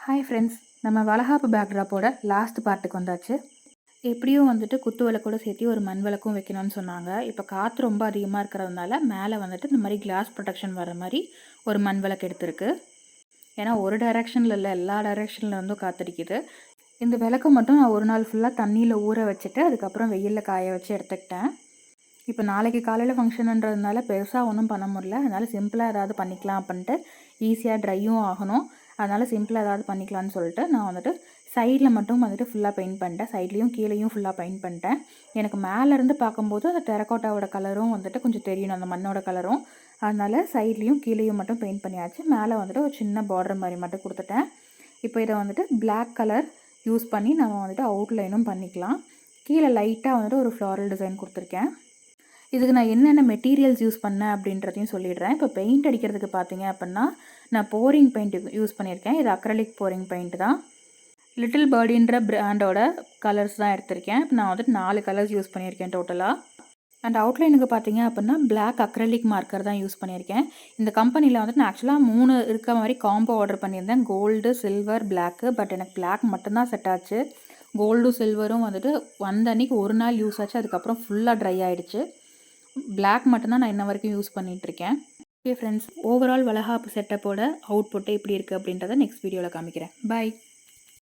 Hi friends, நம்ம வளகாப்பு பேக்ட்ராப்போட last பார்ட்டுக்கு வந்தாச்சு. எப்படியும் வந்துட்டு குத்து விளக்கோட சேர்த்து ஒரு மண் விளக்கும் வைக்கணும்னு சொன்னாங்க. இப்போ காற்று ரொம்ப அதிகமாக இருக்கிறதுனால மேலே வந்துட்டு இந்த மாதிரி கிளாஸ் ப்ரொடெக்ஷன் வர மாதிரி ஒரு மண் விளக்கு எடுத்திருக்கு. ஏன்னா ஒரு டைரெக்ஷனில் இல்லை, எல்லா டைரெக்ஷனில் இருந்தும் காற்றடிக்குது. இந்த விளக்கு மட்டும் நான் ஒரு நாள் ஃபுல்லாக தண்ணியில் ஊற வச்சுட்டு அதுக்கப்புறம் வெயிலில் காய வச்சு எடுத்துக்கிட்டேன். இப்போ நாளைக்கு காலையில் ஃபங்க்ஷனுன்றதுனால பெருசாக ஒன்றும் பண்ண முடியல. அதனால் சிம்பிளாக ஏதாவது பண்ணிக்கலாம் அப்படின்ட்டு, ஈஸியாக ட்ரையும் ஆகணும், அதனால் சிம்பிளாக ஏதாவது பண்ணிக்கலான்னு சொல்லிட்டு நான் வந்துட்டு சைடில் மட்டும் வந்துட்டு ஃபுல்லாக பெயிண்ட் பண்ணிட்டேன். சைட்லேயும் கீழேயும் ஃபுல்லாக பெயிண்ட் பண்ணிட்டேன். எனக்கு மேலேருந்து பார்க்கும்போது அந்த டெரக்கோட்டாவோட கலரும் வந்துட்டு கொஞ்சம் தெரியணும், அந்த மண்ணோட கலரும். அதனால் சைட்லேயும் கீழேயும் மட்டும் பெயிண்ட் பண்ணியாச்சு. மேலே வந்துட்டு ஒரு சின்ன பார்டர் மாதிரி மட்டும் கொடுத்துட்டேன். இப்போ இதை வந்துட்டு பிளாக் கலர் யூஸ் பண்ணி நம்ம வந்துட்டு அவுட்லைனும் பண்ணிக்கலாம். கீழே லைட்டாக வந்துட்டு ஒரு ஃப்ளாரல் டிசைன் கொடுத்துருக்கேன். இதுக்கு நான் என்னென்ன மெட்டீரியல்ஸ் யூஸ் பண்ணேன் அப்படின்றதையும் சொல்லிடுறேன். இப்போ பெயிண்ட் அடிக்கிறதுக்கு பார்த்தீங்க அப்படின்னா நான் போரிங் பெயிண்ட் யூஸ் பண்ணியிருக்கேன். இது அக்ரலிக் போரிங் பெயிண்ட் தான். லிட்டில் பேர்டின்ற பிராண்டோட கலர்ஸ் தான் எடுத்திருக்கேன். இப்போ நான் வந்துட்டு 4 கலர்ஸ் யூஸ் பண்ணியிருக்கேன் டோட்டலாக. அண்ட் அவுட்லைனுக்கு பார்த்தீங்க அப்படின்னா பிளாக் அக்ரலிக் மார்க்கர் தான் யூஸ் பண்ணியிருக்கேன். இந்த கம்பெனியில் வந்துட்டு நான் ஆக்சுவலாக 3 இருக்க மாதிரி காம்போ ஆர்டர் பண்ணியிருந்தேன், கோல்டு, சில்வர், பிளாக்கு. பட் எனக்கு பிளாக் மட்டும்தான் செட் ஆச்சு. கோல்டும் சில்வரும் வந்துட்டு வந்த அன்றைக்கி ஒரு நாள் யூஸ் ஆச்சு, அதுக்கப்புறம் ஃபுல்லாக ட்ரை ஆகிடுச்சு. பிளாக் மட்டும்தான் நான் இன்ன வரைக்கும் யூஸ் பண்ணிகிட்ருக்கேன். ஓகே ஃப்ரெண்ட்ஸ், ஓவரால் வளகாப்பு செட்டப்போட அவுட்புட்டு எப்படி இருக்குது அப்படின்றத நெக்ஸ்ட் வீடியோவில் காமிக்கிறேன். பாய்.